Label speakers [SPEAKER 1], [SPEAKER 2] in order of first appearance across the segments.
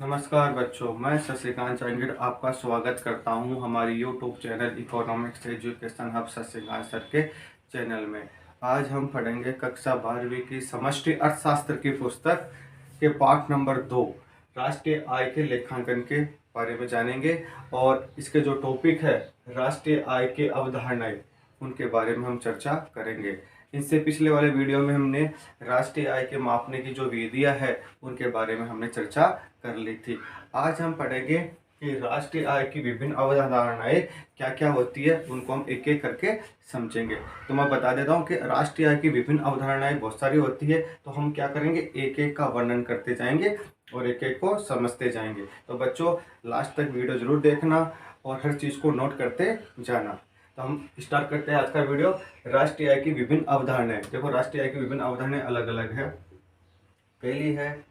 [SPEAKER 1] नमस्कार बच्चों, मैं शशिकांत चंगीर आपका स्वागत करता हूं हमारी YouTube channel economics education hub Shashikant sir के चैनल में। आज हम पढ़ेंगे कक्षा 12वीं की समष्टि अर्थशास्त्र की पुस्तक के पाठ नंबर 2 राष्ट्रीय आय के लेखांकन के बारे में जानेंगे। और इसके जो टॉपिक है राष्ट्रीय आय के अवधारणाएं, उनके बारे में हम चर्चा करेंगे। इससे पिछले वाले वीडियो में हमने राष्ट्रीय आय के मापने की जो विधियां है उनके बारे में हमने चर्चा कर ली थी। आज हम पढ़ेंगे कि राष्ट्रीय आय की विभिन्न अवधारणाएं क्या क्या होती है, उनको हम एक एक करके समझेंगे। तो मैं बता देता हूँ कि राष्ट्रीय आय की विभिन्न अवधारणाएं बहुत सारी होती है, तो हम क्या करेंगे, एक एक का वर्णन करते जाएंगे और एक एक को समझते जाएंगे। तो बच्चों लास्ट तक वीडियो जरूर देखना और हर चीज़ को नोट करते जाना। तो हम स्टार्ट करते हैं आज का वीडियो। राष्ट्रीय आय की विभिन्न अवधारणाएं। देखो, राष्ट्रीय आय की विभिन्न अवधारणाएं अलग अलग है। पहली है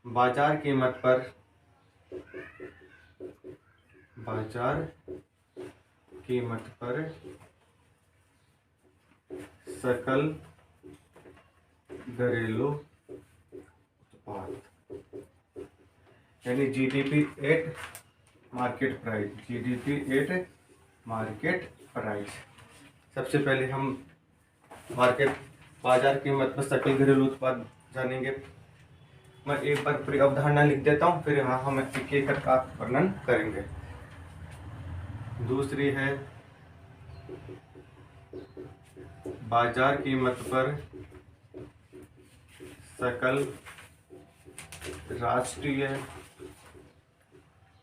[SPEAKER 1] बाजार कीमत पर सकल घरेलू उत्पाद, यानी जीडीपी एट मार्केट प्राइस। सबसे पहले हम बाजार कीमत पर सकल घरेलू उत्पाद जानेंगे। मैं एक बार पूरी अवधारणा लिख देता हूँ, फिर यहाँ हम एक एक का वर्णन करेंगे। दूसरी है बाजार कीमत पर सकल राष्ट्रीय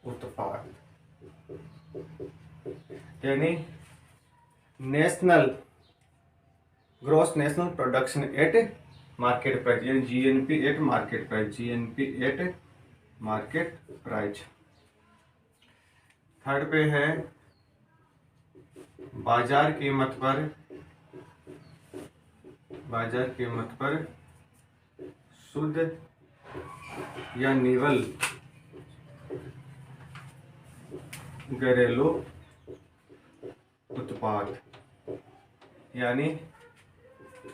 [SPEAKER 1] उत्पाद, यानी national gross national production at market price, यानी GNP at market price. Third पे है बाजार कीमत पर शुद्ध या निवल घरेलू उत्पाद, यानी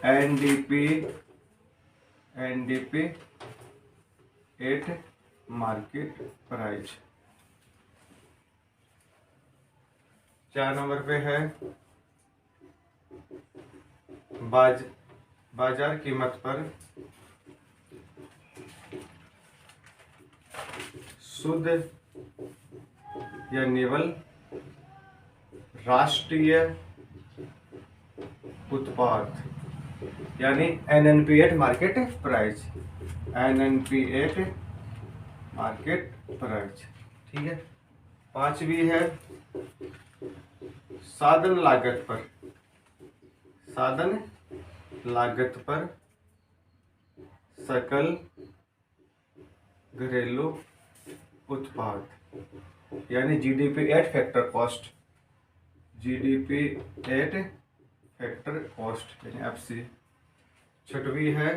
[SPEAKER 1] NDP at market price. 4 number पे है बाजार कीमत पर शुद्ध या निवल राष्ट्रीय उत्पाद, यानी एनएनपी एट मार्केट प्राइस। ठीक है। 5वीं है साधन लागत पर सकल घरेलू उत्पाद, यानी जीडीपी एट फैक्टर कॉस्ट, यानी एफसी। 6वीं है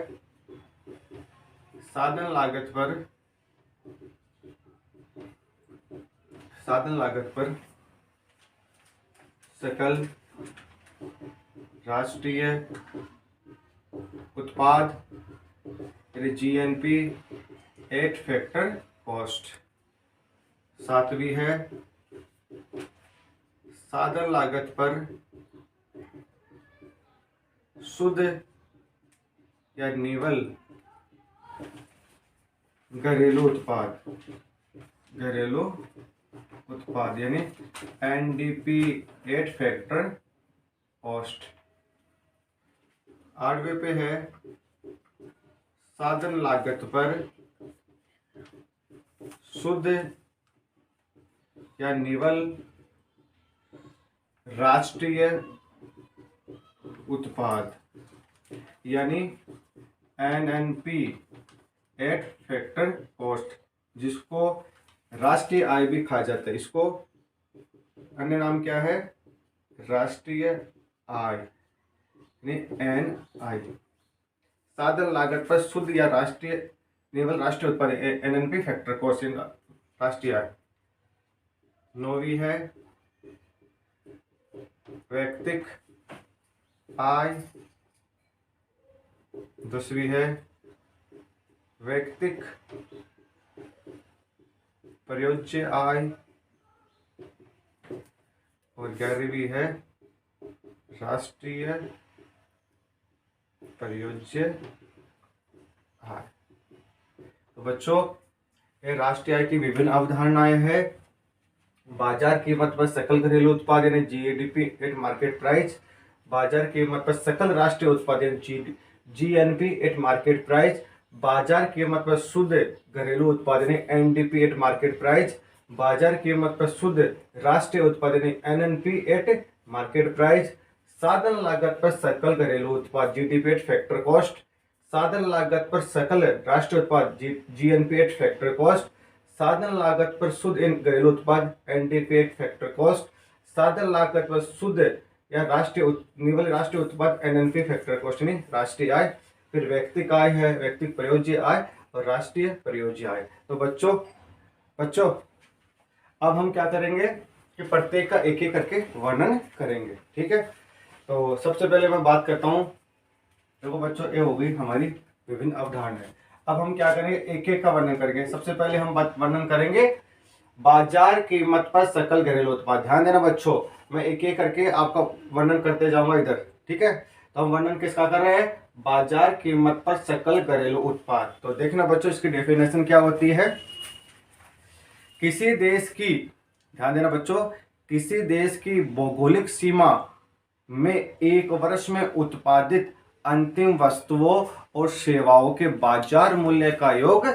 [SPEAKER 1] साधन लागत पर सकल राष्ट्रीय उत्पाद, यानी जीएनपी एट फैक्टर कॉस्ट। 7वीं है साधन लागत पर शुद्ध या निवल घरेलू उत्पाद, यानी एनडीपी एट फैक्टर कॉस्ट। 8वें पे है साधन लागत पर शुद्ध या निवल राष्ट्रीय उत्पाद, यानी एनएनपी एट फैक्टर कॉस्ट, जिसको राष्ट्रीय आय भी कहा जाता है। इसको अन्य नाम क्या है, राष्ट्रीय आय, एन आई। साधन लागत पर शुद्ध या निवल राष्ट्रीय उत्पाद, एनएनपी फैक्टर कॉस्ट, राष्ट्रीय आय। 9वीं है वैयक्तिक आय। 10वीं है वैयक्तिक प्रयोज्य आय और 11वीं है राष्ट्रीय प्रयोज्य आय। तो बच्चों, ये राष्ट्रीय आय की विभिन्न अवधारणाएं हैं। बाजार कीमत पर सकल घरेलू उत्पाद यानी जीएडीपी एट मार्केट प्राइस, बाजार कीमत पर सकल राष्ट्रीय उत्पाद यानी जीएनपी एट मार्केट प्राइस, बाजार कीमत पर शुद्ध घरेलू उत्पाद यानी एनडीपी एट मार्केट प्राइस, बाजार कीमत पर शुद्ध राष्ट्रीय उत्पाद यानी एनएनपी एट मार्केट प्राइस, साधन लागत पर सकल घरेलू उत्पाद जीडीपी एट फैक्टर कॉस्ट, साधन लागत पर सकल राष्ट्रीय उत्पाद जीएनपी एट फैक्टर कॉस्ट, साधन लागत पर शुद्ध घरेलू उत्पाद एनडीपी एट फैक्टर कॉस्ट, साधन लागत पर शुद्ध या निवल राष्ट्रीय उत्पाद एनएनपी फैक्टर कॉस्ट यानी राष्ट्रीय आय। फिर व्यक्तिक आय है, व्यक्तिक प्रयोज्य आय और राष्ट्रीय प्रयोज्य आय। तो बच्चों अब हम क्या करेंगे कि प्रत्येक का एक एक करके वर्णन करेंगे, ठीक है। तो सबसे पहले मैं बात करता हूँ, देखो बच्चों, ये हो गई हमारी विभिन्न अवधारणाएं। अब हम क्या करेंगे, एक एक का वर्णन करेंगे। सबसे पहले हम वर्णन करेंगे बाजार कीमत पर सकल घरेलू उत्पाद। ध्यान देना बच्चों, मैं एक एक करके आपका वर्णन करते जाऊंगा इधर, ठीक है। तो हम वर्णन किसका कर रहे हैं, बाजार कीमत पर सकल घरेलू उत्पाद। तो देखना बच्चों, इसकी डेफिनेशन क्या होती है। किसी देश की, ध्यान देना बच्चों, किसी देश की भौगोलिक सीमा में एक वर्ष में उत्पादित अंतिम वस्तुओं और सेवाओं के बाजार मूल्य का योग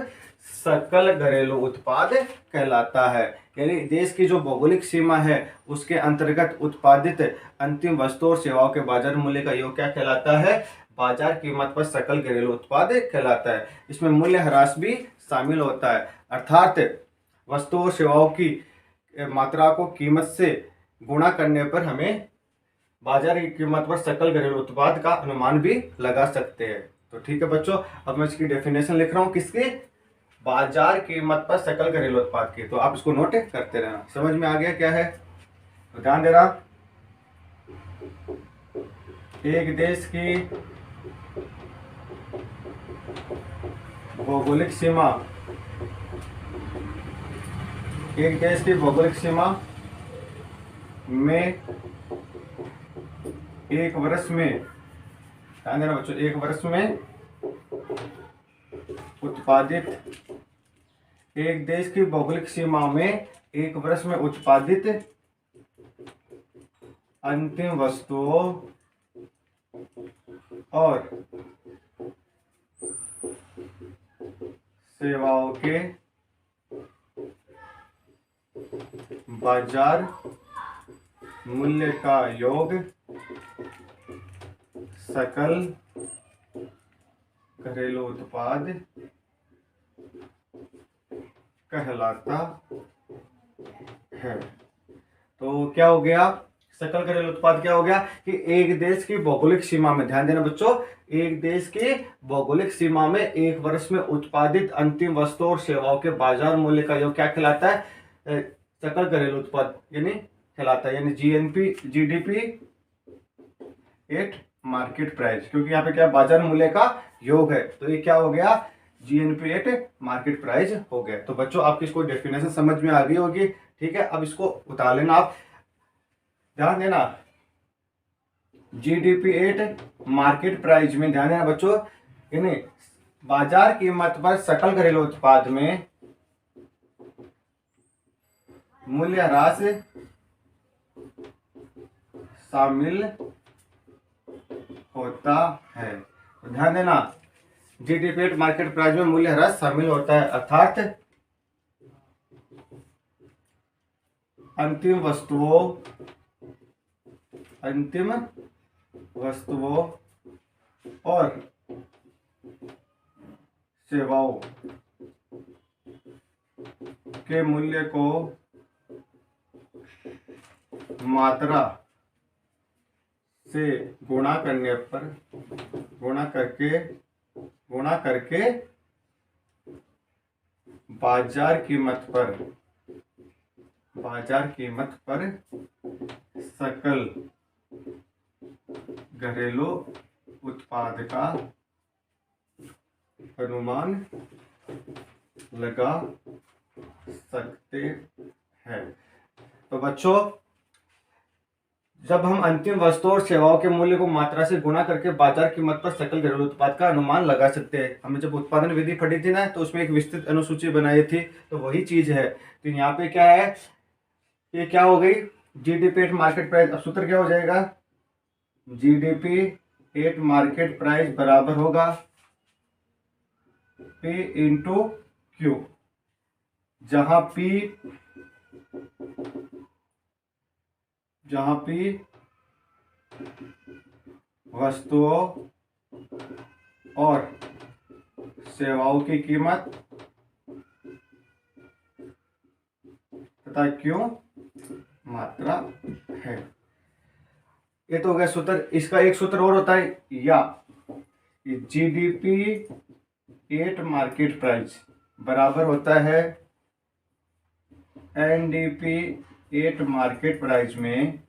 [SPEAKER 1] सकल घरेलू उत्पाद कहलाता है। यानी देश की जो भौगोलिक सीमा है उसके अंतर्गत उत्पादित अंतिम वस्तुओं और सेवाओं के बाजार मूल्य का योग क्या कहलाता है, बाजार कीमत पर सकल घरेलू उत्पाद कहलाता है। इसमें मूल्य ह्रास भी शामिल होता है, अर्थात वस्तुओं और सेवाओं की मात्रा को कीमत से गुणा करने पर हमें बाजार की कीमत पर सकल घरेलू उत्पाद का अनुमान भी लगा सकते हैं। तो ठीक है बच्चों, अब मैं इसकी डेफिनेशन लिख रहा हूँ, किसकी, बाजार कीमत पर सकल घरेलू उत्पाद की। तो आप इसको नोट करते रहना। समझ में आ गया क्या है, तो ध्यान देना। एक देश की भौगोलिक सीमा, एक देश की भौगोलिक सीमा में एक वर्ष में, ध्यान देना बच्चों, एक वर्ष में उत्पादित, एक देश की भौगोलिक सीमा में एक वर्ष में उत्पादित अंतिम वस्तुओं और सेवाओं के बाजार मूल्य का योग सकल घरेलू उत्पाद कहलाता है। तो क्या हो गया, सकल घरेलू उत्पाद क्या हो गया कि एक देश की भौगोलिक सीमा में, ध्यान देना बच्चों, एक देश की भौगोलिक सीमा में एक वर्ष में उत्पादित अंतिम वस्तुओं और सेवाओं के बाजार मूल्य का योग क्या कहलाता है, सकल घरेलू उत्पाद यानी कहलाता है, यानी GNP GDP at market price, क्योंकि यहाँ पे क्या बाजार मूल्य का योग है, तो ये क्या हो गया, जीएनपी एट मार्केट प्राइस हो गया। तो बच्चों आपकी इसको डेफिनेशन समझ में आ गई होगी, ठीक है। अब इसको उतार लेना आप, ध्यान देना, जीडीपी एट मार्केट प्राइस में, ध्यान देना बच्चों, यानी बाजार कीमत पर सकल घरेलू उत्पाद में मूल्य ह्रास शामिल होता है। तो ध्यान देना, जीडीपी एट मार्केट प्राइस में मूल्य ह्रास शामिल होता है, अर्थात अंतिम वस्तुओं और सेवाओं के मूल्य को मात्रा से गुणा करके बाजार कीमत पर सकल घरेलू उत्पाद का अनुमान लगा सकते हैं। तो बच्चों, जब हम अंतिम वस्तु और सेवाओं के मूल्य को मात्रा से गुणा करके बाजार कीमत पर सकल घरेलू उत्पाद का अनुमान लगा सकते हैं। हमने जब उत्पादन विधि पढ़ी थी ना, तो उसमें एक विस्तृत अनुसूची बनाई थी, तो वही चीज है। तो यहाँ पे क्या है, ये क्या हो गई, जीडीपी एट मार्केट प्राइस। अब सूत्र क्या हो जाएगा, जीडीपी एट मार्केट प्राइस बराबर होगा P इंटू क्यू, जहां P वस्तुओं और सेवाओं की कीमत तथा क्यों मात्रा है। ये तो हो गया सूत्र। इसका एक सूत्र और होता है, या जीडीपी एट मार्केट प्राइस बराबर होता है एनडीपी एट मार्केट प्राइस में,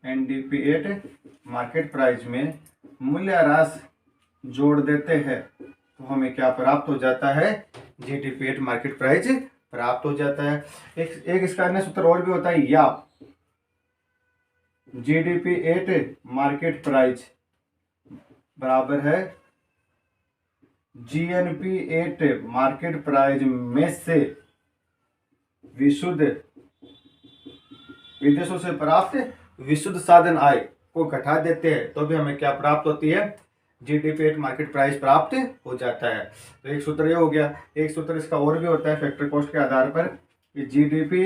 [SPEAKER 1] एनडीपी एट मार्केट प्राइस में मूल्यह्रास जोड़ देते हैं तो हमें क्या प्राप्त हो जाता है, जीडीपी एट मार्केट प्राइस प्राप्त हो जाता है। एक इसका अन्य सूत्र और भी होता है, या जीडीपी एट मार्केट प्राइस बराबर है जीएनपी एट मार्केट प्राइस में से विशुद्ध विदेशों से प्राप्त विशुद्ध साधन आय को घटा देते हैं तो भी हमें क्या प्राप्त होती है, जीडीपी एट मार्केट प्राइस प्राप्त हो जाता है। तो एक सूत्र ये हो गया। एक सूत्र इसका और भी होता है फैक्टर कॉस्ट के आधार पर, कि जीडीपी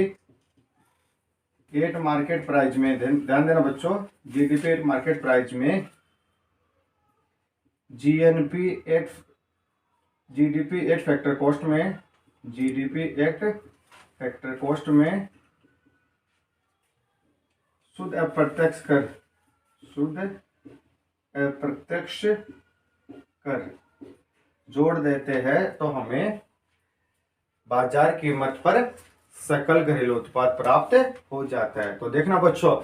[SPEAKER 1] एट मार्केट प्राइस में, ध्यान देना बच्चों, जीडीपी एट मार्केट प्राइस में जीडीपी एट फैक्टर कॉस्ट में, जीडीपी एट फैक्टर कॉस्ट में शुद्ध अप्रत्यक्ष कर जोड़ देते हैं तो हमें बाजार कीमत पर सकल घरेलू उत्पाद प्राप्त हो जाता है। तो देखना बच्चों,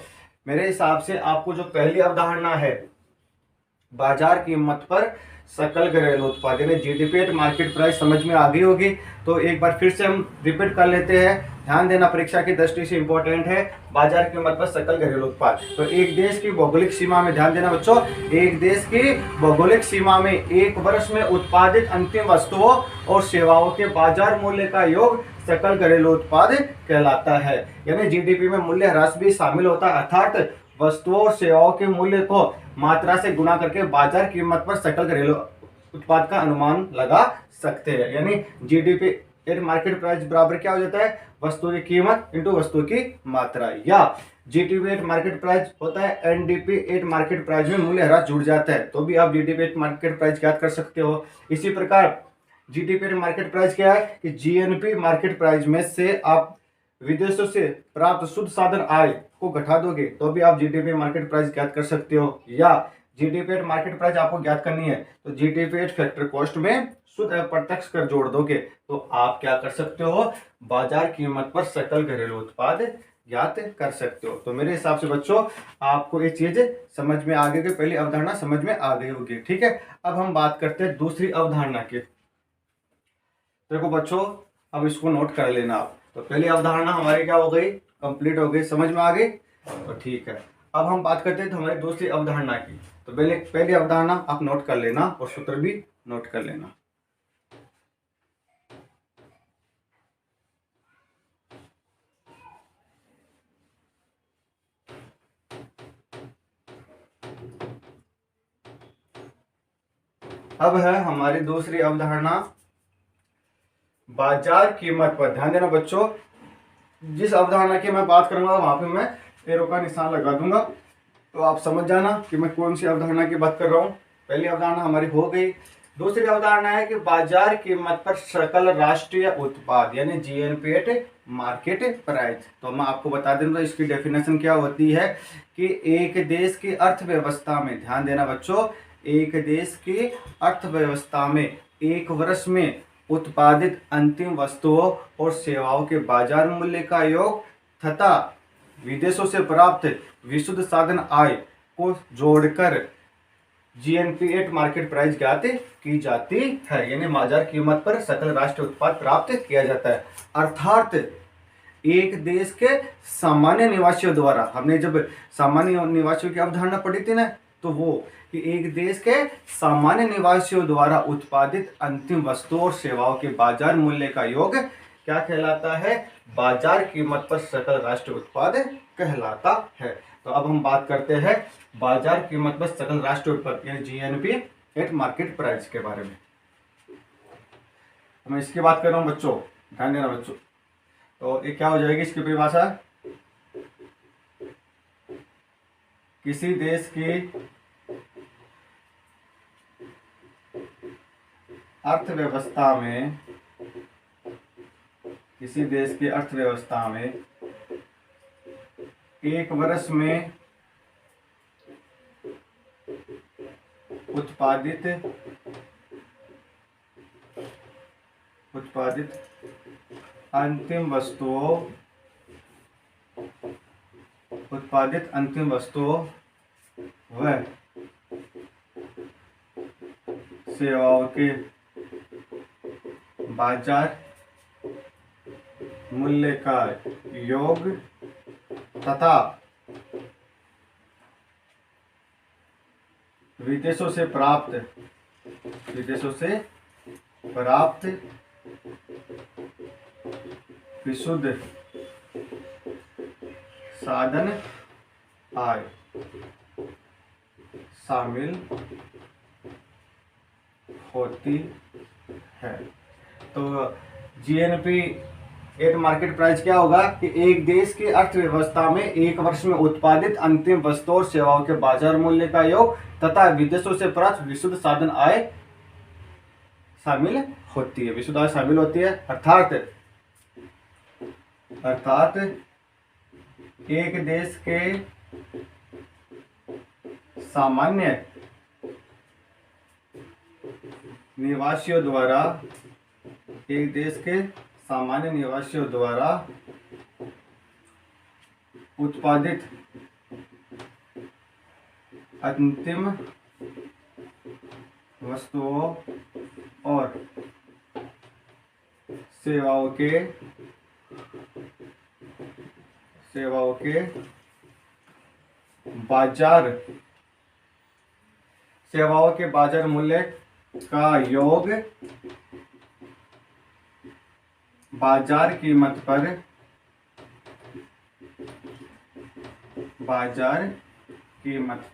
[SPEAKER 1] मेरे हिसाब से आपको जो पहली अवधारणा है बाजार कीमत पर सकल घरेलू उत्पाद यानी जीडीपी एट मार्केट प्राइस समझ में आ गई होगी। तो एक बार फिर से हम रिपीट कर लेते हैं, ध्यान देना, परीक्षा की दृष्टि से इंपॉर्टेंट है। बाजार कीमत पर सकल घरेलू उत्पाद, तो एक देश की भौगोलिक सीमा में, ध्यान देना बच्चों, एक देश की भौगोलिक सीमा में एक वर्ष में उत्पादित अंतिम वस्तुओं और सेवाओं के बाजार मूल्य का योग सकल घरेलू उत्पाद कहलाता है। यानी जीडीपी में मूल्य ह्रास भी शामिल होता है, अर्थात वस्तुओं और सेवाओं के मूल्य को मात्रा से गुणा करके बाजार कीमत पर सकल घरेलू उत्पाद का अनुमान लगा सकते हैं। यानी जीडीपी एट मार्केट प्राइस बराबर क्या हो जाता है, वस्तु की कीमत इंटू वस्तु की मात्रा, या जीडीपी एट मार्केट प्राइस होता है एनडीपी एट मार्केट प्राइस में मूल्य ह्रास जुड़ जाता है तो भी आप जीडीपी एट मार्केट प्राइस ज्ञात कर सकते हो। इसी प्रकार जीडीपी एट मार्केट प्राइस क्या है कि जीएनपी मार्केट प्राइस में से आप विदेशों से प्राप्त शुद्ध साधन आय को घटा दोगे तो भी आप जीडीपी मार्केट प्राइस ज्ञात कर सकते हो। या जीडीपी एट मार्केट प्राइस आपको ज्ञात करनी है तो जीडीपी एट फैक्टर कॉस्ट में शुद्ध अप्रत्यक्ष कर जोड़ दोगे तो आप क्या कर सकते हो, बाजार कीमत पर सकल घरेलू उत्पाद ज्ञात कर सकते हो। तो मेरे हिसाब से बच्चों आपको ये चीज समझ में आ गई, पहली अवधारणा समझ में आ गई होगी। ठीक है, अब हम बात करते हैं दूसरी अवधारणा की। देखो बच्चों, अब इसको नोट कर लेना आप। तो पहली अवधारणा हमारी क्या हो गई, कंप्लीट हो गई, समझ में आ गई। तो ठीक है, अब हम बात करते हैं हमारी दूसरी अवधारणा की। तो पहली अवधारणा आप नोट कर लेना और सूत्र भी नोट कर लेना। अब है हमारी दूसरी अवधारणा बाजार कीमत पर। ध्यान देना बच्चों, जिस अवधारणा की मैं बात करूंगा वहां पे मैं एरो का निशान लगा दूंगा तो आप समझ जाना कि मैं कौन सी अवधारणा की बात कर रहा हूं। पहली अवधारणा हमारी हो गई। दूसरी अवधारणा है कि बाजार कीमत पर सकल राष्ट्रीय उत्पाद यानी जीएनपी एट मार्केट प्राइस। तो मैं आपको बता दूंगा इसकी डेफिनेशन क्या होती है कि एक देश की अर्थव्यवस्था में, ध्यान देना बच्चों, एक देश की अर्थव्यवस्था में एक वर्ष में उत्पादित अंतिम वस्तुओं और सेवाओं के बाजार मूल्य का योग तथा विदेशों से प्राप्त विशुद्ध साधन आय को जोड़कर जीएनपी एट मार्केट प्राइस ज्ञात की जाती है, यानी बाजार कीमत पर सकल राष्ट्रीय उत्पाद प्राप्त किया जाता है। अर्थात एक देश के सामान्य निवासियों द्वारा, हमने जब सामान्य निवासियों की अवधारणा पढ़ी थी ना, तो वो कि एक देश के सामान्य निवासियों द्वारा उत्पादित अंतिम वस्तुओं और सेवाओं के बाजार मूल्य का योग क्या कहलाता है? बाजार कीमत पर सकल राष्ट्रीय उत्पाद कहलाता है। तो अब हम बात करते हैं बाजार कीमत पर सकल राष्ट्रीय उत्पाद यानी जीएनपी एट मार्केट प्राइस के बारे में। मैं इसकी बात कर रहा हूं बच्चों, ध्यान देना बच्चों। तो ये क्या हो जाएगी इसकी परिभाषा? किसी देश की अर्थव्यवस्था में, किसी देश की अर्थव्यवस्था में एक वर्ष में उत्पादित अंतिम वस्तुओं व सेवाओं के बाजार मूल्य का योग तथा विदेशों से प्राप्त विशुद्ध साधन आय शामिल होती है। तो जीएनपी एट मार्केट प्राइस क्या होगा कि एक देश की अर्थव्यवस्था में एक वर्ष में उत्पादित अंतिम वस्तुओं और सेवाओं के बाजार मूल्य का योग तथा विदेशों से प्राप्त विशुद्ध साधन आय शामिल होती है। विशुद्ध आय शामिल होती है अर्थात एक देश के सामान्य निवासियों द्वारा उत्पादित अंतिम वस्तुओं और सेवाओं के बाजार मूल्य का योग बाजार कीमत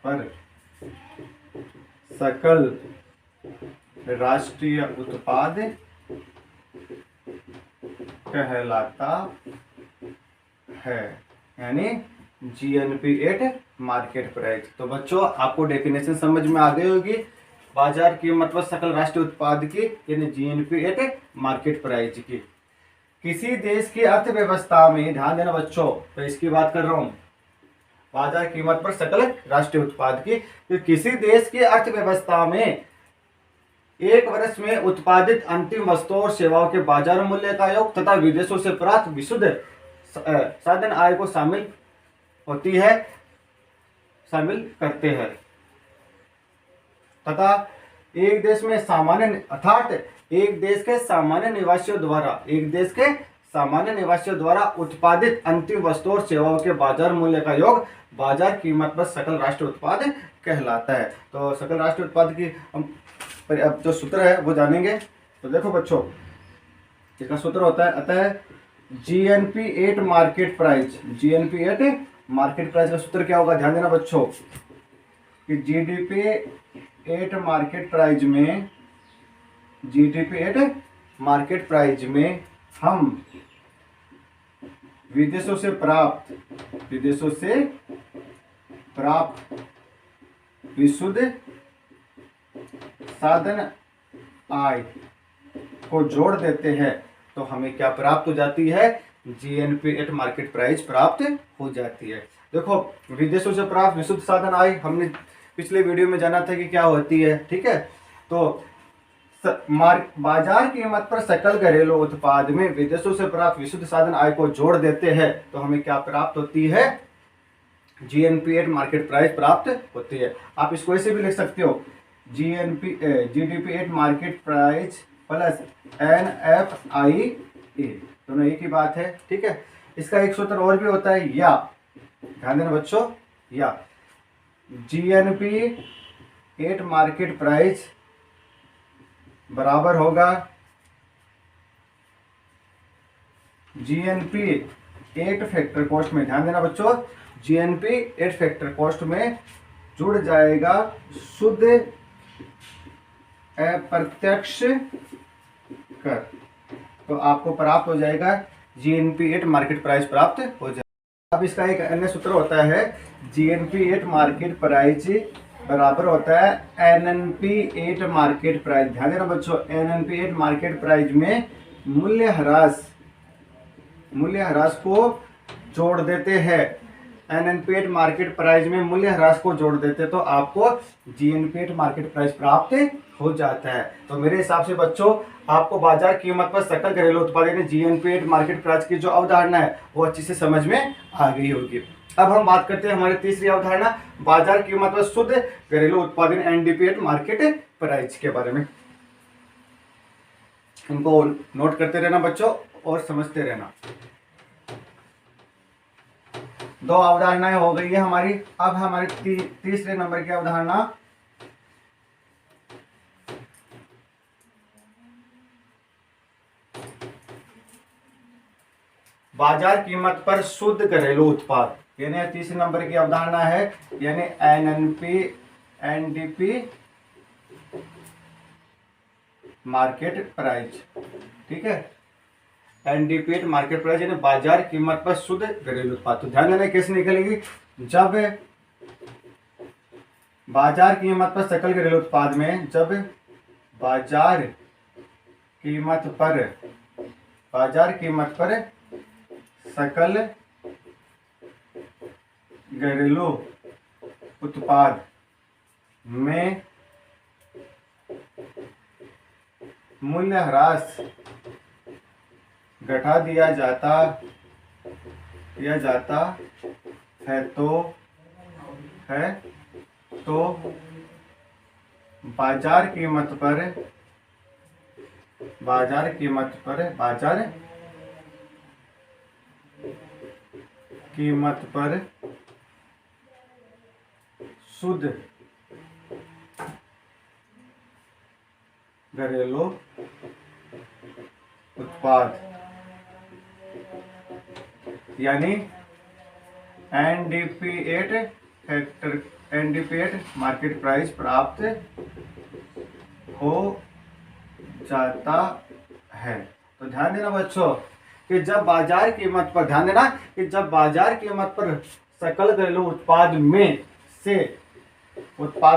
[SPEAKER 1] पर सकल राष्ट्रीय उत्पाद कहलाता है, यानी जीएनपी एट मार्केट प्राइस। तो बच्चों आपको डेफिनेशन समझ में आ गई होगी बाजार कीमत पर सकल राष्ट्रीय उत्पाद की, यानी जीएनपी एट मार्केट प्राइस की। किसी देश की अर्थव्यवस्था में, ध्यान देना बच्चों, तो इसकी बात कर रहा हूं, बाजार कीमत पर सकल राष्ट्रीय उत्पाद की। तो किसी देश की अर्थव्यवस्था में एक वर्ष में उत्पादित अंतिम वस्तुओं और सेवाओं के बाजार मूल्य का योग तथा विदेशों से प्राप्त विशुद्ध साधन आय को शामिल करते हैं तथा एक देश में अर्थात एक देश के सामान्य निवासियों द्वारा उत्पादित अंतिम वस्तुओं और सेवाओं के बाजार मूल्य का योग बाजार कीमत पर सकल राष्ट्रीय उत्पाद कहलाता है। तो सकल राष्ट्रीय उत्पाद की हम अब जो सूत्र है वो जानेंगे। तो देखो बच्चों, इसका सूत्र होता है अतः जीएनपी एट मार्केट प्राइस का सूत्र क्या होगा? ध्यान देना बच्चों कि जीडीपी एट मार्केट प्राइस में हम विदेशों से प्राप्त विशुद्ध साधन आय को जोड़ देते हैं तो हमें क्या प्राप्त हो जाती है? जीएनपी एट मार्केट प्राइस प्राप्त हो जाती है। देखो, विदेशों से प्राप्त विशुद्ध साधन आय हमने पिछले वीडियो में जाना था कि क्या होती है, ठीक है। तो बाजार कीमत पर सकल घरेलू उत्पाद में विदेशों से प्राप्त विशुद्ध साधन आय को जोड़ देते हैं तो हमें क्या प्राप्त होती है? जीएनपी एट मार्केट प्राइस प्राप्त होती है। आप इसको ऐसे भी लिख सकते हो GDP eight market price plus NFI दोनों एक ही बात है, ठीक है। इसका एक सूत्र और भी होता है, या ध्यान देना बच्चों, या GNP एट मार्केट प्राइस बराबर होगा GNP एट फैक्टर कॉस्ट में, ध्यान देना बच्चों, GNP एट फैक्टर कॉस्ट में जुड़ जाएगा शुद्ध अप्रत्यक्ष कर, तो आपको प्राप्त हो जाएगा GNP एट मार्केट प्राइस प्राप्त हो जाएगा। अब इसका एक अन्य सूत्र होता है, GNP एट मार्केट प्राइस बराबर होता है NNP एट मार्केट प्राइस। ध्यान देना बच्चों, NNP एट मार्केट प्राइस में मूल्य ह्रास को जोड़ देते हैं, NNP एट मार्केट प्राइस में मूल्य ह्रास को जोड़ देते तो आपको GNP एट मार्केट प्राइस प्राप्त हो जाता है। तो मेरे हिसाब से बच्चों आपको बाजार कीमत पर सकल घरेलू उत्पाद यानी GNP एट मार्केट प्राइस की जो अवधारणा है वो अच्छी से समझ में आ गई होगी। अब हम बात करते हैं हमारी तीसरी अवधारणा, बाजार कीमत पर शुद्ध घरेलू उत्पादन NDP एट मार्केट प्राइस के बारे में। इनको नोट करते रहना बच्चों और समझते रहना। दो अवधारणाएं हो गई है हमारी। अब हमारी तीसरे नंबर की अवधारणा बाजार कीमत पर शुद्ध घरेलू उत्पाद, यानी तीसरे नंबर की अवधारणा है, यानी NDP मार्केट प्राइस, ठीक है। NDP एट मार्केट प्राइस यानी बाजार कीमत पर शुद्ध घरेलू उत्पाद। तो ध्यान देना कैसे निकलेगी, जब बाजार कीमत पर सकल घरेलू उत्पाद में, जब बाजार कीमत पर सकल घरेलू उत्पाद में मूल्य ह्रास घटा दिया जाता है तो बाजार कीमत पर शुद्ध घरेलू उत्पाद यानी NDP एट मार्केट प्राइस प्राप्त हो जाता है। तो ध्यान देना बच्चों कि जब बाजार कीमत पर, ध्यान देना कि जब बाजार कीमत पर सकल घरेलू उत्पाद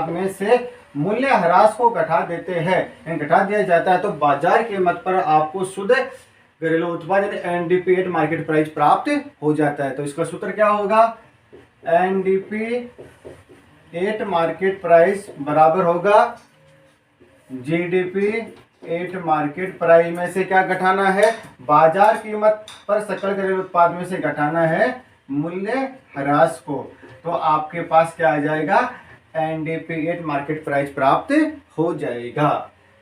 [SPEAKER 1] में से मूल्य ह्रास को घटा देते हैं, घटा दिया जाता है, तो बाजार कीमत पर आपको शुद्ध घरेलू उत्पाद यानी NDP एट मार्केट प्राइस प्राप्त हो जाता है। तो इसका सूत्र क्या होगा, NDP एट मार्केट प्राइस बराबर होगा GDP एट मार्केट प्राइस में से क्या घटाना है, बाजार कीमत पर सकल घरेलू उत्पाद में से घटाना है मूल्य ह्रास को, तो आपके पास क्या आ जाएगा, NDP एट मार्केट प्राइस प्राप्त हो जाएगा।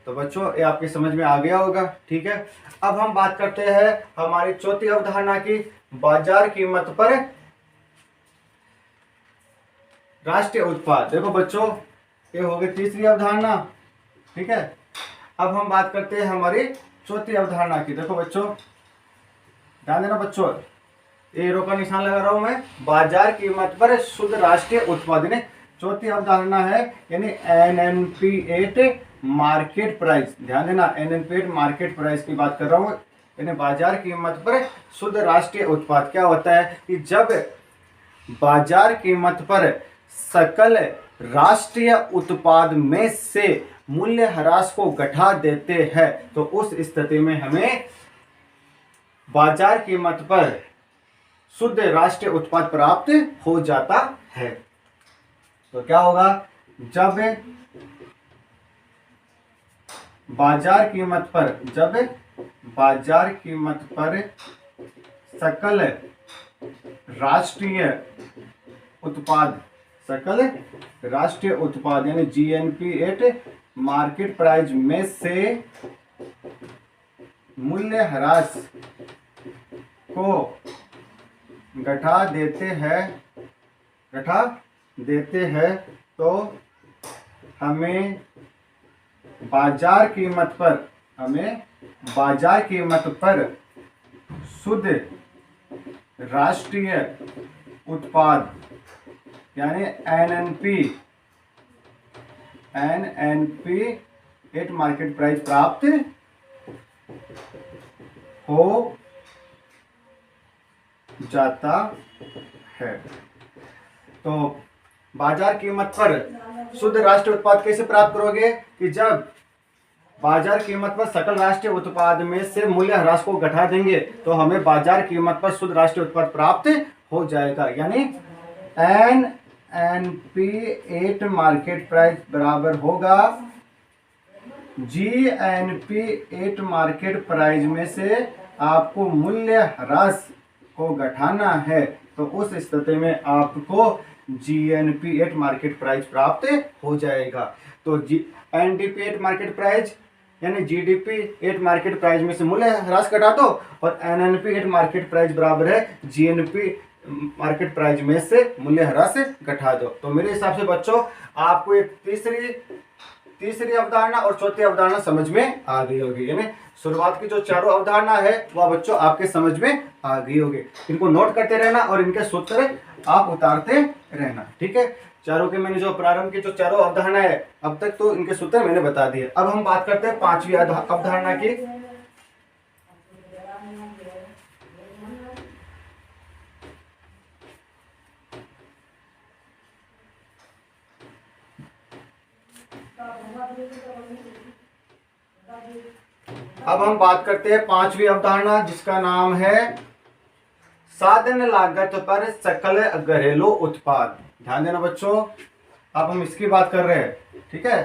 [SPEAKER 1] तो बच्चों ये आपकी समझ में आ गया होगा, ठीक है। अब हम बात करते हैं हमारी चौथी अवधारणा की, बाजार कीमत पर राष्ट्रीय उत्पाद। देखो बच्चों ये हो गई तीसरी अवधारणा, ठीक है। अब हम बात करते हैं हमारी चौथी अवधारणा की। देखो बच्चों ध्यान देना बच्चों, ये एरो का निशान लगा रहा हूं मैं, बाजार कीमत पर शुद्ध राष्ट्रीय उत्पाद चौथी अवधारणा है, यानी NNP एट मार्केट प्राइस। ध्यान देना NNP एट मार्केट प्राइस की बात कर रहा हूं, यानी बाजार कीमत पर शुद्ध राष्ट्रीय उत्पाद। क्या होता है कि जब बाजार कीमत पर सकल राष्ट्रीय उत्पाद में से मूल्य ह्रास को घटा देते हैं, तो उस स्थिति में हमें बाजार कीमत पर शुद्ध राष्ट्रीय उत्पाद प्राप्त हो जाता है। तो क्या होगा, जब बाजार कीमत पर सकल राष्ट्रीय उत्पाद सकल राष्ट्रीय उत्पाद यानी जीएनपी एट मार्केट प्राइस में से मूल्यह्रास को घटा देते हैं तो हमें बाजार कीमत पर शुद्ध राष्ट्रीय उत्पाद यानी एनएनपी एट मार्केट प्राइस प्राप्त हो जाता है। तो बाजार कीमत पर शुद्ध राष्ट्रीय उत्पाद कैसे प्राप्त करोगे कि जब बाजार कीमत पर सकल राष्ट्रीय उत्पाद में से मूल्यह्रास को घटा देंगे तो हमें बाजार कीमत पर शुद्ध राष्ट्रीय उत्पाद प्राप्त हो जाएगा। यानी एनएनपी एट मार्केट प्राइस बराबर होगा जीएनपी एट मार्केट प्राइस में से आपको मूल्यह्रास को घटाना है तो उस स्थिति में आपको जीएनपी एट मार्केट प्राइस प्राप्त हो जाएगा। तो एनडीपी एट मार्केट प्राइस यानी जीडीपी एट मार्केट प्राइस में से मूल्यह्रास घटा दो और एनएनपी एट मार्केट प्राइस बराबर है जीएनपी मार्केट प्राइस में से मूल्यह्रास घटा दो। तो मेरे हिसाब से बच्चों आपको एक तीसरी अवधारणा और चौथी अवधारणा समझ में आ गई होगी। यानी शुरुआत की जो चारों अवधारणा है वह बच्चों आपके समझ में आ गई होगी। इनको नोट करते रहना और इनके सूत्र आप उतारते रहना, ठीक है। चारों के मैंने जो प्रारंभ की जो चारों अवधारणा है अब तक तो इनके सूत्र मैंने बता दिए। अब हम बात करते हैं पांचवी अवधारणा की। अब हम बात करते हैं पांचवी अवधारणा जिसका नाम है साधन लागत पर सकल घरेलू उत्पाद। ध्यान देना बच्चों, अब हम इसकी बात कर रहे हैं, ठीक है।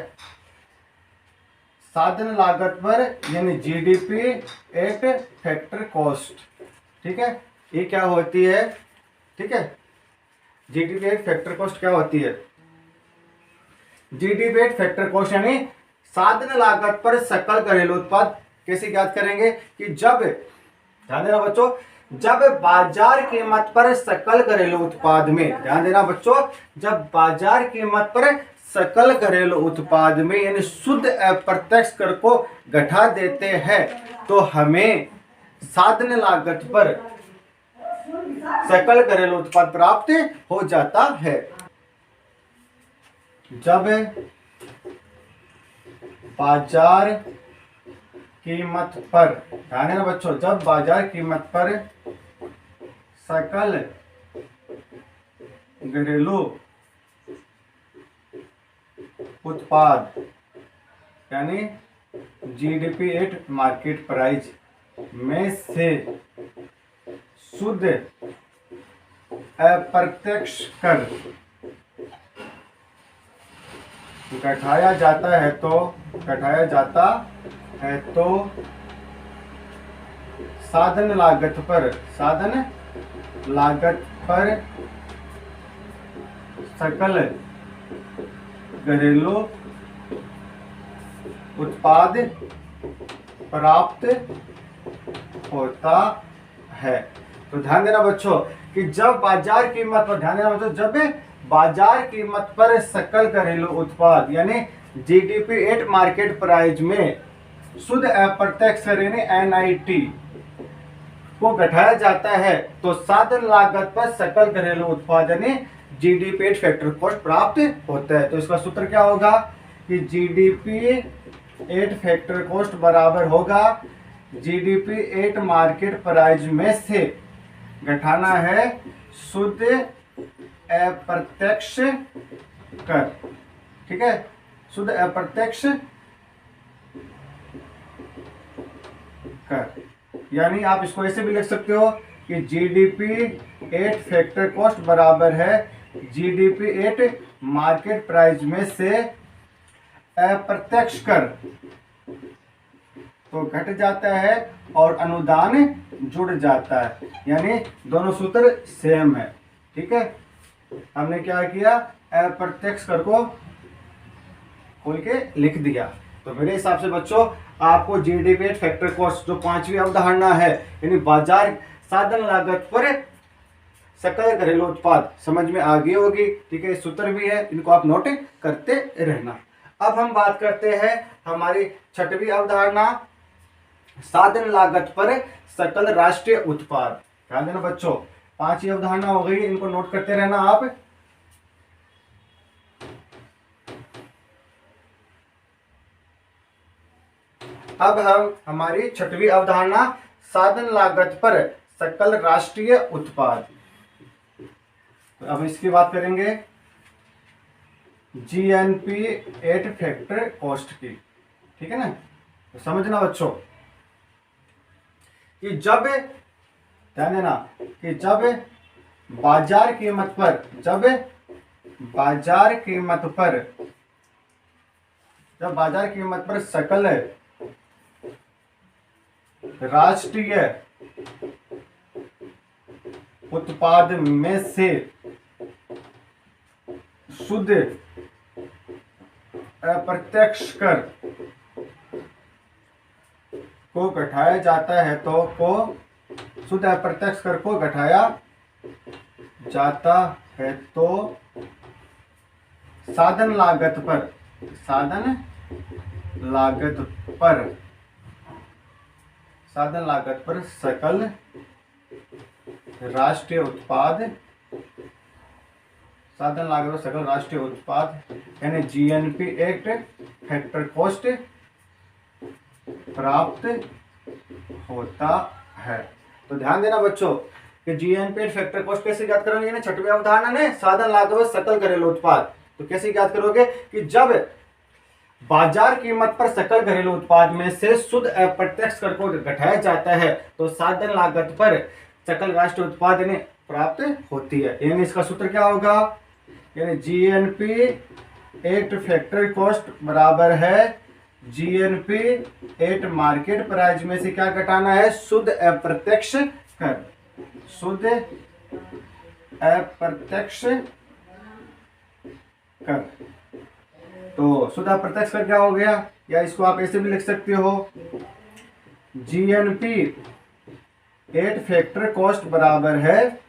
[SPEAKER 1] साधन लागत पर यानी जीडीपी एट फैक्टर कॉस्ट, ठीक है। ये क्या होती है, ठीक है। जीडीपी एट फैक्टर कॉस्ट क्या होती है? जीडीपी एट फैक्टर कॉस्ट यानी साधन लागत पर सकल घरेलू उत्पाद कैसे ज्ञात करेंगे कि जब, ध्यान देना बच्चों, जब बाजार कीमत पर सकल घरेलू उत्पाद में, ध्यान देना बच्चों, जब बाजार कीमत पर सकल घरेलू उत्पाद में यानी शुद्ध अप्रत्यक्ष कर को घटा देते हैं तो हमें साधन लागत पर सकल घरेलू उत्पाद प्राप्त हो जाता है। जब बाजार कीमत पर, ध्यान देना बच्चों, जब बाजार कीमत पर सकल घरेलू उत्पाद यानी जीडीपी एट मार्केट प्राइस में से शुद्ध अप्रत्यक्ष कर घटाया जाता है तो साधन लागत पर सकल घरेलू उत्पाद प्राप्त होता है। तो ध्यान देना बच्चों कि जब बाजार कीमत पर, ध्यान देना बच्चों, जब बाजार कीमत पर सकल घरेलू उत्पाद यानी जीडीपी एट मार्केट प्राइस में शुद्ध अप्रत्यक्ष कर यानी एनआईटी को घटाया जाता है तो साधन लागत पर सकल घरेलू उत्पाद यानी जीडीपी एट फैक्टर कॉस्ट प्राप्त होता है। तो इसका सूत्र क्या होगा कि जीडीपी एट फैक्टर कॉस्ट बराबर होगा जीडीपी एट मार्केट प्राइस में से घटाना है शुद्ध अप्रत्यक्ष कर, ठीक है, शुद्ध अप्रत्यक्ष कर। यानी आप इसको ऐसे भी लिख सकते हो कि जीडीपी एट फैक्टर कॉस्ट बराबर है जीडीपी एट मार्केट प्राइस में से अप्रत्यक्ष कर तो घट जाता है और अनुदान जुड़ जाता है, यानी दोनों सूत्र सेम है, ठीक है। हमने क्या किया, अप्रत्यक्ष कर को खोल के लिख दिया। तो मेरे हिसाब से बच्चों आपको जीडीपी एट फैक्टर कॉस्ट जो पांचवी अवधारणा है, यानी बाजार साधन लागत पर सकल घरेलू उत्पाद, समझ में आ गई होगी। ठीक है, सूत्र भी है, इनको आप नोट करते रहना। अब हम बात करते हैं हमारी छठवीं अवधारणा, साधन लागत पर सकल राष्ट्रीय उत्पाद। ध्यान देना बच्चों, पांचवी अवधारणा हो गई, इनको नोट करते रहना आप। अब हम हमारी छठवीं अवधारणा, साधन लागत पर सकल राष्ट्रीय उत्पाद, तो अब इसकी बात करेंगे जीएनपी एट फैक्टर कॉस्ट की। ठीक है ना, तो समझना बच्चों कि जब, ध्यान देना कि जब बाजार कीमत पर, जब बाजार कीमत पर सकल राष्ट्रीय उत्पाद में से शुद्ध अप्रत्यक्ष कर को घटाया जाता है, तो शुद्ध अप्रत्यक्ष कर को घटाया जाता है तो साधन लागत पर सकल राष्ट्रीय उत्पाद, साधन लागत पर सकल राष्ट्रीय उत्पाद यानी जीएनपी एक्ट फैक्टर कॉस्ट प्राप्त होता है। तो ध्यान देना बच्चों कि जीएनपी फैक्टर कॉस्ट कैसे याद करोगे, छठवीं अवधारणा ने साधन लागत पर सकल घरेलू उत्पाद। तो कैसे याद करोगे कि जब बाजार कीमत पर सकल घरेलू उत्पाद में से शुद्ध अप्रत्यक्ष कर को घटाया जाता है तो साधन लागत पर सकल राष्ट्रीय उत्पाद प्राप्त होती है। यानी इसका सूत्र क्या होगा, यानी जीएनपी एट फैक्टर कॉस्ट बराबर है जीएनपी एट मार्केट प्राइस में से क्या घटाना है, शुद्ध अप्रत्यक्ष कर, शुद्ध अप्रत्यक्ष कर। तो शुद्ध अप्रत्यक्ष कर क्या हो गया, या इसको आप ऐसे भी लिख सकते हो, जीएनपी एट फैक्टर कॉस्ट बराबर है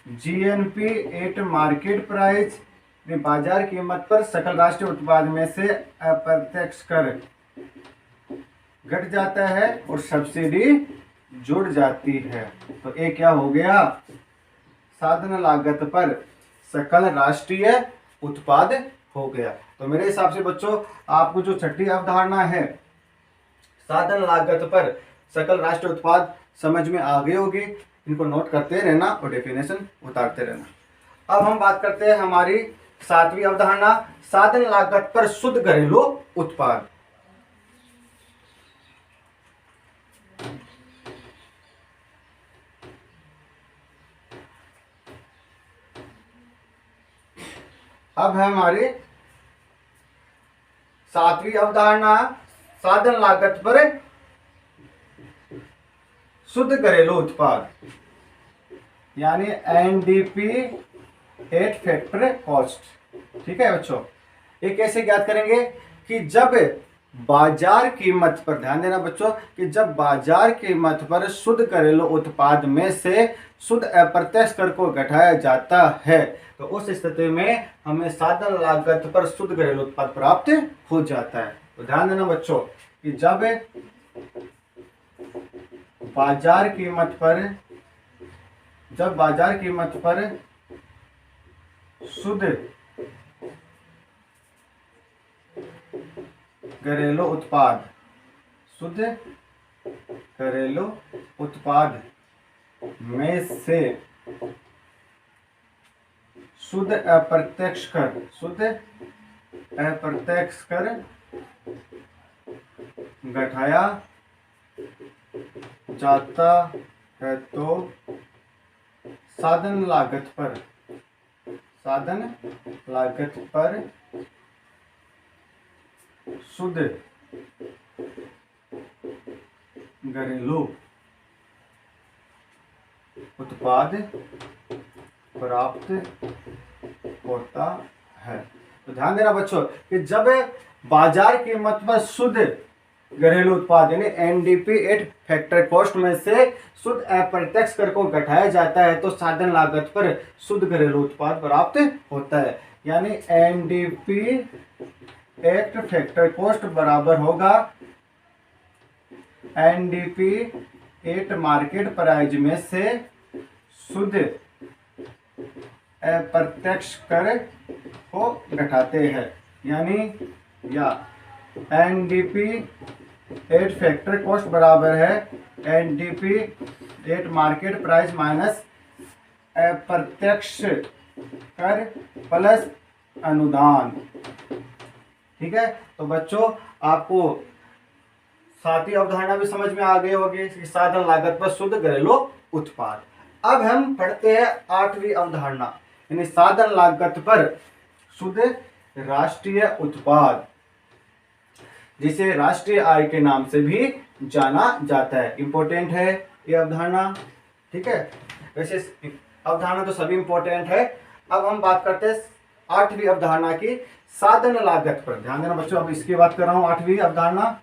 [SPEAKER 1] जीएनपी एट मार्केट प्राइस, बाजार कीमत पर सकल राष्ट्रीय उत्पाद में से अप्रत्यक्ष कर घट जाता है और सब्सिडी जुड़ जाती है। तो ये क्या हो गया, साधन लागत पर सकल राष्ट्रीय उत्पाद हो गया। तो मेरे हिसाब से बच्चों आपको जो छठी अवधारणा है, साधन लागत पर सकल राष्ट्रीय उत्पाद, समझ में आ गई होगी। इनको नोट करते रहना और डेफिनेशन उतारते रहना। अब हम बात करते हैं हमारी सातवीं अवधारणा, साधन लागत पर शुद्ध घरेलू उत्पाद। अब है हमारी सातवीं अवधारणा, साधन लागत पर शुद्ध घरेलू उत्पाद यानी एनडीपी एट फैक्टर कॉस्ट। ठीक है बच्चों, ये कैसे ज्ञात करेंगे कि जब बाजार कीमत पर, ध्यान देना बच्चों कि जब बाजार कीमत पर शुद्ध घरेलू उत्पाद में से शुद्ध अप्रत्यक्ष कर को घटाया जाता है तो उस स्थिति में हमें साधन लागत पर शुद्ध घरेलू उत्पाद प्राप्त हो जाता है। तो ध्यान देना बच्चों कि जब बाजार कीमत पर शुद्ध घरेलू उत्पाद में से शुद्ध अप्रत्यक्ष कर घटाया जाता है तो साधन लागत पर शुद्ध घरेलू उत्पाद प्राप्त होता है। तो ध्यान देना बच्चों कि जब बाजार कीमत पर शुद्ध घरेलू उत्पाद यानी एनडीपी एट फैक्टर कॉस्ट में से शुद्ध अप्रत्यक्ष कर को घटाया जाता है तो साधन लागत पर शुद्ध घरेलू उत्पाद प्राप्त होता है। यानी एनडीपी एट फैक्टर कॉस्ट बराबर होगा एनडीपी एट मार्केट प्राइस में से शुद्ध अप्रत्यक्ष कर को घटाते हैं। यानी या एनडीपी एट फैक्टर कॉस्ट बराबर है NDP at market price minus अप्रत्यक्ष कर प्लस अनुदान। ठीक है, तो बच्चों आपको सातवीं अवधारणा भी समझ में आ गई होगी, साधन लागत पर शुद्ध घरेलू उत्पाद। अब हम पढ़ते हैं आठवीं अवधारणा यानी साधन लागत पर शुद्ध राष्ट्रीय उत्पाद, जिसे राष्ट्रीय आय के नाम से भी जाना जाता है। इंपॉर्टेंट है ये अवधारणा। ठीक है, वैसे अवधारणा तो सभी इंपॉर्टेंट है। अब हम बात करते हैं आठवीं अवधारणा की साधन लागत पर। ध्यान देना बच्चों, अब इसकी बात कर रहा हूं आठवीं अवधारणा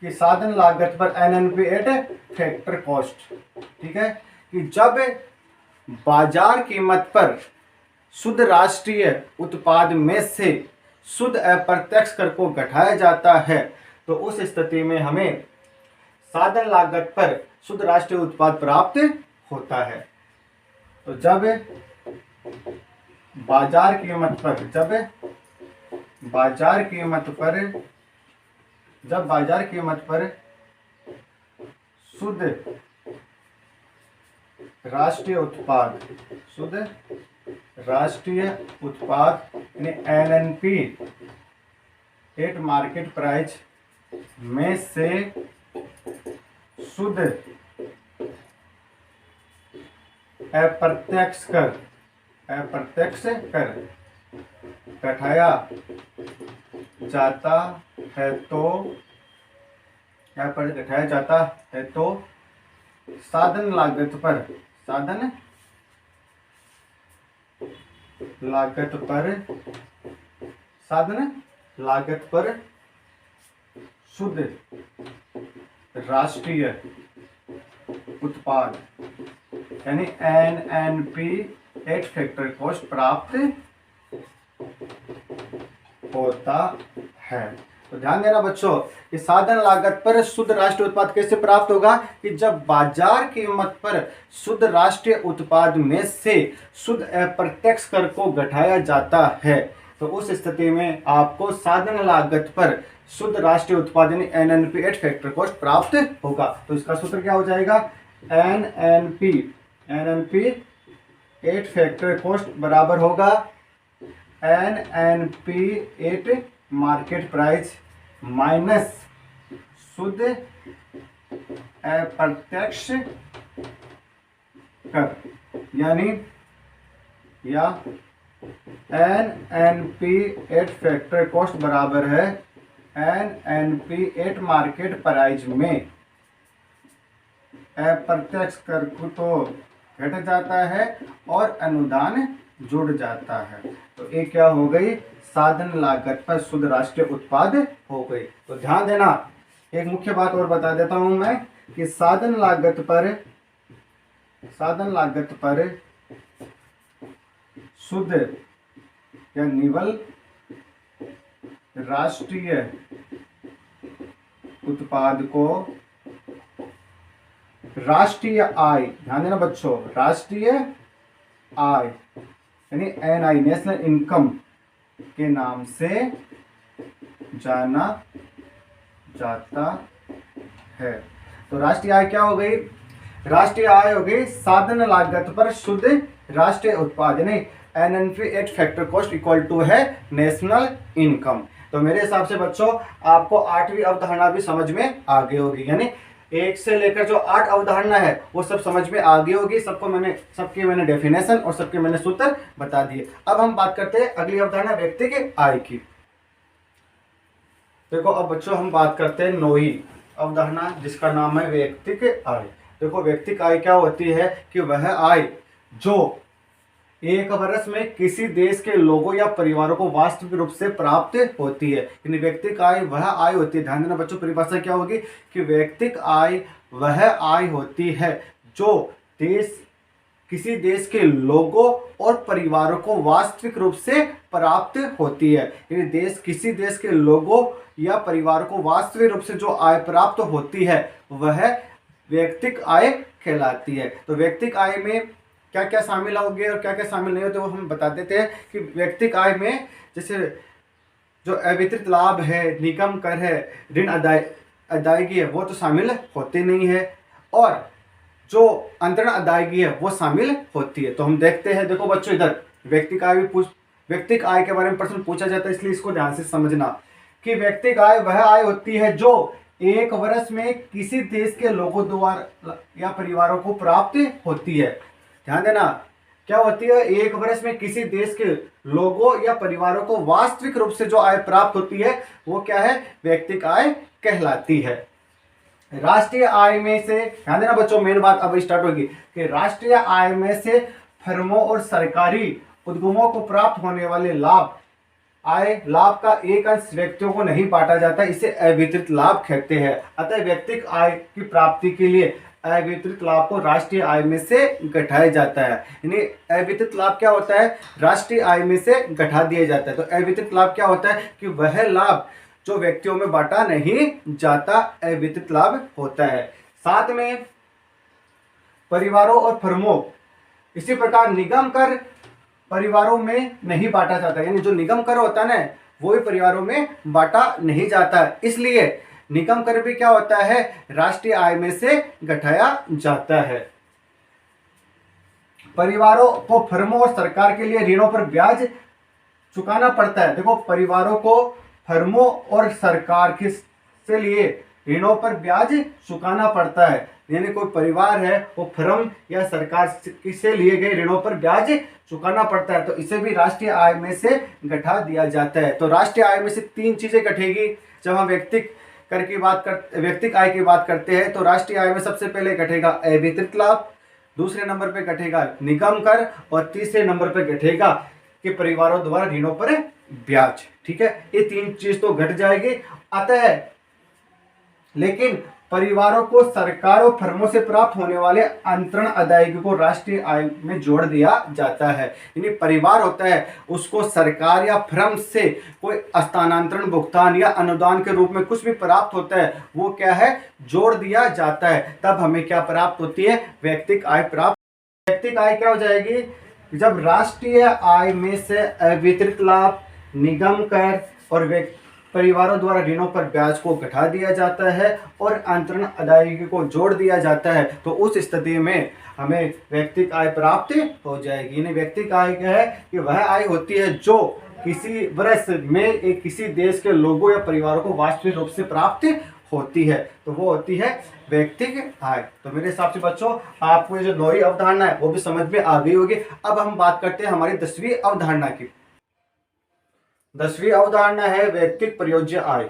[SPEAKER 1] कि साधन लागत पर एनएनपी एट फैक्टर कॉस्ट। ठीक है, कि जब बाजार कीमत पर शुद्ध राष्ट्रीय उत्पाद में से शुद्ध अप्रत्यक्ष कर को घटाया जाता है तो उस स्थिति में हमें साधन लागत पर शुद्ध राष्ट्रीय उत्पाद प्राप्त होता है। तो जब बाजार कीमत पर शुद्ध राष्ट्रीय उत्पाद यानी एनएनपी एट मार्केट प्राइस में से शुद्ध अप्रत्यक्ष कर घटाया जाता है तो साधन लागत पर शुद्ध राष्ट्रीय उत्पाद यानी एनएनपी एट फैक्टर कॉस्ट प्राप्त होता है। तो ध्यान देना बच्चों कि साधन लागत पर शुद्ध राष्ट्रीय उत्पाद कैसे प्राप्त होगा कि जब बाजार कीमत पर शुद्ध राष्ट्रीय उत्पाद में से शुद्ध अप्रत्यक्ष कर को घटाया जाता है तो उस स्थिति में आपको साधन लागत पर शुद्ध राष्ट्रीय उत्पाद यानी एनएनपी एट फैक्टर कॉस्ट प्राप्त होगा। तो इसका सूत्र क्या हो जाएगा, एनएनपी एट फैक्टर कॉस्ट बराबर होगा NNP eight market price minus शुद्ध अप्रत्यक्ष कर। यानी या एनएनपी एट फैक्टर कॉस्ट बराबर है एनएनपी एट मार्केट प्राइस में अप्रत्यक्ष कर तो घट जाता है और अनुदान जुड़ जाता है। तो ये क्या हो गई, साधन लागत पर शुद्ध राष्ट्रीय उत्पाद हो गई। तो ध्यान देना, एक मुख्य बात और बता देता हूं मैं कि साधन लागत पर शुद्ध या निवल राष्ट्रीय उत्पाद को राष्ट्रीय आय, ध्यान देना बच्चों, राष्ट्रीय आय यानी एनआई नेशनल इनकम के नाम से जाना जाता है। तो राष्ट्रीय आय क्या हो गई, राष्ट्रीय आय हो गई साधन लागत पर शुद्ध राष्ट्रीय उत्पाद यानी NNP at factor cost equal to है नेशनल इनकम। तो मेरे हिसाब से बच्चों आपको आठवीं अवधारणा भी समझ में आ गई होगी, यानी एक से लेकर जो 8 अवधारणा है वो सब समझ में आ गई होगी। सबकी मैंने डेफिनेशन और सबके मैंने सूत्र बता दिए। अब हम बात करते हैं अगली अवधारणा व्यक्ति के आय की। देखो अब बच्चों हम बात करते हैं 9वीं अवधारणा जिसका नाम है व्यक्ति के आय। देखो व्यक्ति की आय क्या होती है कि वह आय जो एक वर्ष में किसी देश के लोगों या परिवारों को वास्तविक रूप से प्राप्त होती है। यानी व्यक्तिक आय वह आय होती है, ध्यान देना बच्चों, परिभाषा क्या होगी कि व्यक्तिक आय वह आय होती है जो किसी देश के लोगों और परिवारों को वास्तविक रूप से प्राप्त होती है। यानी किसी देश के लोगों या परिवार को वास्तविक रूप से जो आय प्राप्त होती है वह व्यक्तिक आय कहलाती है। तो व्यक्तिक आय में क्या क्या शामिल होंगे और क्या क्या शामिल नहीं होते वो हम बता देते हैं कि व्यक्तिक आय में जैसे जो अवितरित लाभ है, निगम कर है, ऋण अदायगी है, वो तो शामिल होते नहीं है, और जो अंतरण अदायगी है वो शामिल होती है। तो हम देखते हैं, देखो बच्चों, इधर व्यक्तिक आय के बारे में प्रश्न पूछा जाता है, इसलिए इसको ध्यान से समझना कि व्यक्तिक आय वह आय होती है जो एक वर्ष में किसी देश के लोगों द्वारा या परिवारों को प्राप्त होती है। ध्यान देना, क्या होती है, एक वर्ष में किसी देश के लोगों या परिवारों को वास्तविक रूप से जो आय प्राप्त होती है वो क्या है, व्यक्तिक आय कहलाती है। राष्ट्रीय आय में से, ध्यान देना बच्चों, मेन बात अब स्टार्ट होगी कि राष्ट्रीय आय में से फर्मों और सरकारी उद्यमों को प्राप्त होने वाले लाभ का एक अंश व्यक्तियों को नहीं बांटा जाता, इसे अवितरित लाभ कहते हैं। अतः व्यक्तिक आय की प्राप्ति के लिए अवितरित लाभ को राष्ट्रीय आय में से घटाया जाता है। यानी अवितरित लाभ क्या होता है, राष्ट्रीय आय में से घटा दिया जाता है। तो अवितरित लाभ क्या होता है कि वह लाभ जो व्यक्तियों में बांटा नहीं जाता, अवितरित लाभ होता है। साथ में परिवारों और फर्मों, इसी प्रकार निगम कर परिवारों में नहीं बांटा जाता, यानी जो निगम कर होता है ना वो भी परिवारों में बांटा नहीं जाता, इसलिए निगम कर भी क्या होता है, राष्ट्रीय आय में से घटाया जाता है। परिवारों को फर्मों और सरकार के लिए ऋणों पर ब्याज चुकाना पड़ता है। देखो, परिवारों को फर्मों और सरकार के लिए ऋणों पर ब्याज चुकाना पड़ता है, यानी कोई परिवार है वो फर्म या सरकार से लिए गए ऋणों पर ब्याज चुकाना पड़ता है, तो इसे भी राष्ट्रीय आय में से घटा दिया जाता है। तो राष्ट्रीय आय में से तीन चीजें घटेगी जब हम व्यक्तिक आय की बात करते हैं। तो राष्ट्रीय आय में सबसे पहले घटेगा अवितरित लाभ, दूसरे नंबर पे घटेगा निगम कर, और तीसरे नंबर पे घटेगा कि परिवारों द्वारा ऋणों पर ब्याज। ठीक है, ये तीन चीज तो घट जाएगी। अतः लेकिन परिवारों को सरकार और फर्मों से प्राप्त होने वाले अंतरण अदायगी को राष्ट्रीय आय में जोड़ दिया जाता है। यानी परिवार होता है उसको सरकार या फर्म से कोई स्थानांतरण, भुगतान या अनुदान के रूप में कुछ भी प्राप्त होता है वो क्या है, जोड़ दिया जाता है। तब हमें क्या प्राप्त होती है, व्यक्तिक आय प्राप्त। व्यक्तिक आय क्या हो जाएगी, जब राष्ट्रीय आय में से अवितरित लाभ, निगम कर और परिवारों द्वारा ऋणों पर ब्याज को घटा दिया जाता है और अंतरण अदायगी को जोड़ दिया जाता है, तो उस स्थिति में हमें व्यक्तिक आय प्राप्त हो जाएगी। यानी व्यक्तिक आय क्या है कि वह आय होती है जो किसी वर्ष में एक किसी देश के लोगों या परिवारों को वास्तविक रूप से प्राप्त होती है, तो वो होती है व्यक्तिक आय। तो मेरे हिसाब से बच्चों आपको ये जो 9वीं अवधारणा है वो भी समझ में आ गई होगी। अब हम बात करते हैं हमारी 10वीं अवधारणा की। 10वीं अवधारणा है व्यक्तिक प्रयोज्य आय,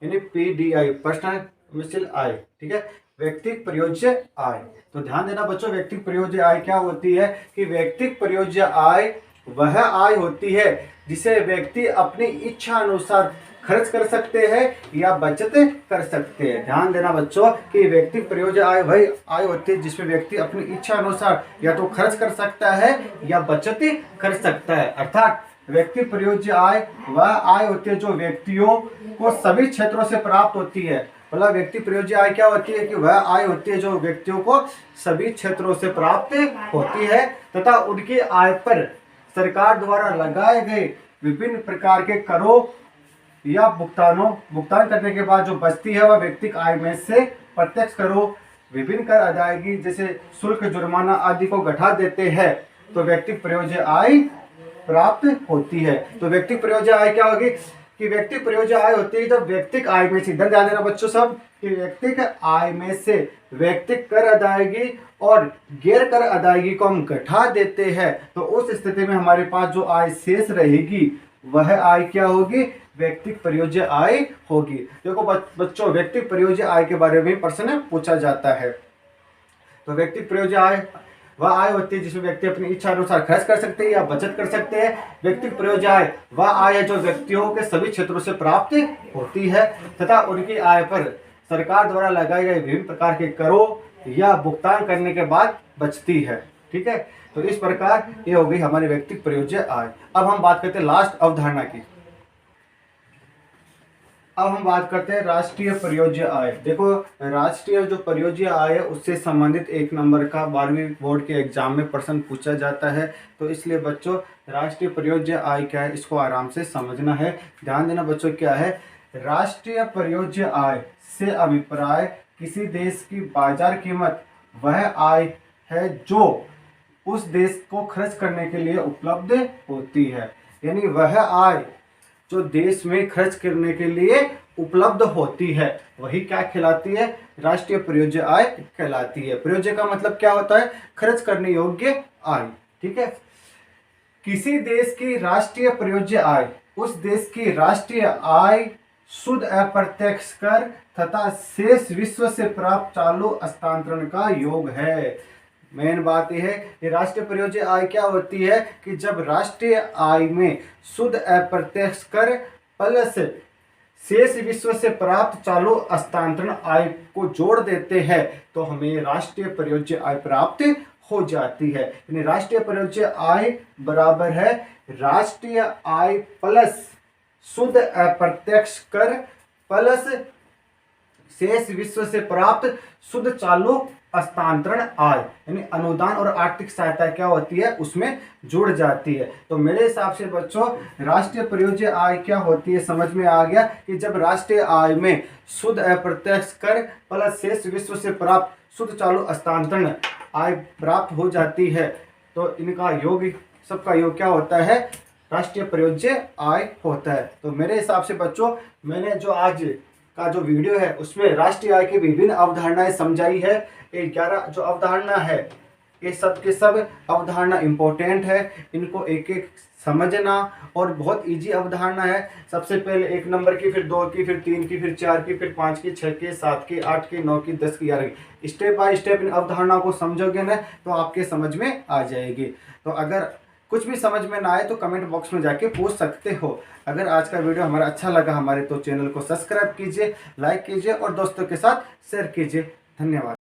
[SPEAKER 1] यानी PDI, पर्सनल डोमेस्टिक आय। ठीक है, व्यक्तिक प्रयोज्य आय। तो ध्यान देना बच्चों, व्यक्तिक प्रयोज्य आय क्या होती है कि व्यक्तिक प्रयोज्य आय वह आय होती है जिसे व्यक्ति अपनी इच्छा अनुसार खर्च कर सकते हैं या बचत कर सकते हैं। ध्यान देना बच्चों कि व्यक्तिक प्रयोज्य आय वही आय होती है जिसमें व्यक्ति अपनी इच्छा अनुसार या तो खर्च कर सकता है या बचत कर सकता है। अर्थात व्यक्तिक प्रयोज्य आय वह आय होती है जो व्यक्तियों को सभी क्षेत्रों से प्राप्त होती है। मतलब व्यक्ति प्रयोज्य आय क्या होती है कि वह आय होती है जो व्यक्तियों को सभी क्षेत्रों से प्राप्त होती है तथा उनकी आय पर सरकार द्वारा लगाए गए विभिन्न प्रकार के करों या भुगतान करने के बाद जो बचती है वह व्यक्तिक आय में से प्रत्यक्ष करों, विभिन्न कर अदायगी जैसे शुल्क, जुर्माना आदि को घटा देते हैं, तो व्यक्तिक प्रयोज्य आय प्राप्त होती है। तो व्यक्तिक प्रयोज्य आय क्या होगी कि व्यक्तिक प्रयोज्य आय होती है जब व्यक्तिक आय में से, इधर ध्यान देना बच्चों सब, कि व्यक्तिक आय में से व्यक्तिक कर अदायगी और गैर कर अदायगी को हम घटा देते हैं, तो उस स्थिति में हमारे पास जो आय शेष रहेगी वह आय क्या होगी, व्यक्तिक प्रयोज्य आय होगी। देखो बच्चों, व्यक्तिक प्रयोज्य आय के बारे में प्रश्न पूछा जाता है। तो व्यक्तिक प्रयोज्य आय वह आय होती है जिसमें व्यक्ति अपनी इच्छा अनुसार खर्च कर सकते हैं या बचत कर सकते हैं। व्यक्तिगत प्रयोज्य आय वह आय है जो व्यक्तियों के सभी क्षेत्रों से प्राप्त होती है तथा उनकी आय पर सरकार द्वारा लगाए गए विभिन्न प्रकार के करों या भुगतान करने के बाद बचती है। ठीक है, तो इस प्रकार ये हो गई हमारी व्यक्तिगत प्रयोज्य आय। अब हम बात करते हैं लास्ट अवधारणा की। अब हम बात करते हैं राष्ट्रीय प्रयोज्य आय। देखो, राष्ट्रीय जो प्रयोज्य आय है उससे संबंधित 1 नंबर का 12वीं बोर्ड के एग्जाम में प्रश्न पूछा जाता है। तो इसलिए बच्चों राष्ट्रीय प्रयोज्य आय क्या है इसको आराम से समझना है। ध्यान देना बच्चों, क्या है राष्ट्रीय प्रयोज्य आय से अभिप्राय किसी देश की बाजार कीमत वह आय है जो उस देश को खर्च करने के लिए उपलब्ध होती है। यानी वह आय जो देश में खर्च करने के लिए उपलब्ध होती है वही क्या कहलाती है, राष्ट्रीय प्रयोज्य आय कहलाती है। प्रयोज्य का मतलब क्या होता है, खर्च करने योग्य आय। ठीक है, किसी देश की राष्ट्रीय प्रयोज्य आय उस देश की राष्ट्रीय आय, शुद्ध अप्रत्यक्ष कर तथा शेष विश्व से प्राप्त चालू हस्तांतरण का योग है। मेन बात यह है कि राष्ट्रीय प्रयोज्य आय क्या होती है कि जब राष्ट्रीय आय में शुद्ध अप्रत्यक्ष कर प्लस शेष विश्व से प्राप्त चालू हस्तांतरण आय को जोड़ देते हैं तो हमें राष्ट्रीय प्रयोज्य आय प्राप्त हो जाती है। यानी राष्ट्रीय प्रयोज्य आय बराबर है राष्ट्रीय आय प्लस शुद्ध अप्रत्यक्ष कर प्लस शेष विश्व से प्राप्त शुद्ध चालू हस्तांतरण आय, यानी अनुदान और आर्थिक सहायता क्या होती है उसमें जुड़ जाती है। तो मेरे हिसाब से बच्चों राष्ट्रीय प्रयोज्य आय क्या होती है समझ में आ गया कि जब राष्ट्रीय आय में शुद्ध अप्रत्यक्ष कर प्लस शेष विश्व से प्राप्त शुद्ध चालू हस्तांतरण आय प्राप्त हो जाती है तो इनका योग, सबका योग क्या होता है, राष्ट्रीय प्रयोज्य आय होता है। तो मेरे हिसाब से बच्चों मैंने जो आज का जो वीडियो है उसमें राष्ट्रीय आय की विभिन्न अवधारणाएं समझाई है। ये 11 जो अवधारणा है ये सब के सब अवधारणा इम्पोर्टेंट है, इनको एक एक समझना और बहुत इजी अवधारणा है। सबसे पहले 1 नंबर की, फिर 2 की, फिर 3 की, फिर 4 की, फिर 5 की, 6 की, 7 की, 8 की, 9 की, 10 की, 11 की, स्टेप बाय स्टेप इन अवधारणा को समझोगे ना तो आपके समझ में आ जाएगी। तो अगर कुछ भी समझ में ना आए तो कमेंट बॉक्स में जाके पूछ सकते हो। अगर आज का वीडियो हमारा अच्छा लगा हमारे तो चैनल को सब्सक्राइब कीजिए, लाइक कीजिए और दोस्तों के साथ शेयर कीजिए। धन्यवाद।